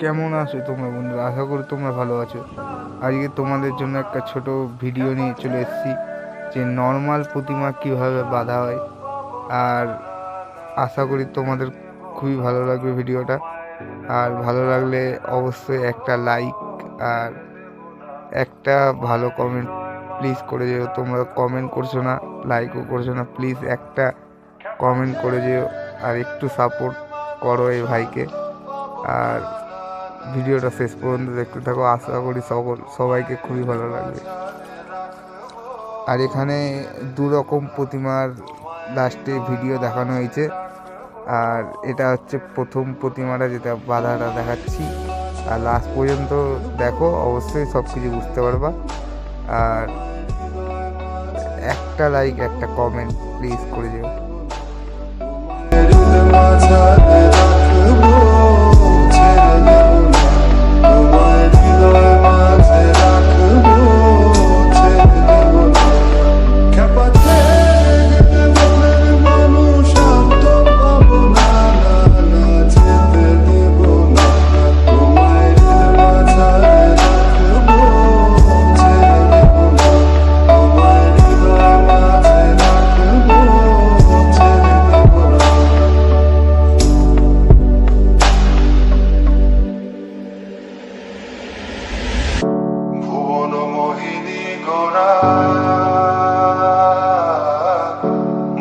কেমন আছো তোমরা বন্ধুরা? আশা করি তোমরা ভালো আছো। আজকে তোমাদের জন্য একটা ছোট ভিডিও নিয়ে চলে এসেছি যে নর্মাল প্রতিমা কিভাবে বাঁধা হয়। আর আশা করি তোমাদের খুবই ভালো লাগবে ভিডিওটা। আর ভালো লাগলে অবশ্যই একটা লাইক আর একটা ভালো কমেন্ট প্লিজ করে যেও। তোমরা কমেন্ট করছো না, লাইকও করছো না, প্লিজ একটা কমেন্ট করে যেও আর একটু সাপোর্ট করো এই ভাইকে। আর ভিডিওটা শেষ পর্যন্ত দেখতে থাকো, আশা করি সবাইকে খুবই ভালো লাগবে। আর এখানে দু রকম প্রতিমার লাস্টে ভিডিও দেখানো হয়েছে। আর এটা হচ্ছে প্রথম প্রতিমাটা, যেটা বাধাটা দেখাচ্ছি। আর লাস্ট পর্যন্ত দেখো, অবশ্যই সব কিছু বুঝতে পারবা। আর একটা লাইক একটা কমেন্ট প্লিজ করে যেও।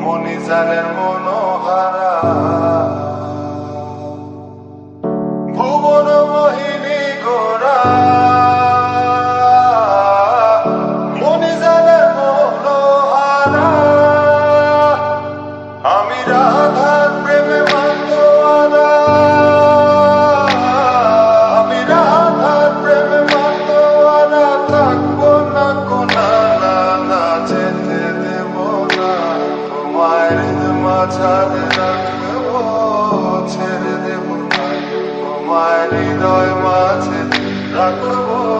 মনিজানের মনোহারা ভুবন মোহিনী গোরা মনিজানের মনোহারা আমি রাধার প্রেমে মাতোয়ারা আমি রাধার প্রেমে মাতোয়ারা থাকবো না কোনা না না যেতে দেব না তোমার মাঝারে রাখবো ছেড়ে দেব না তোমার হৃদয় মাঝে রাখবো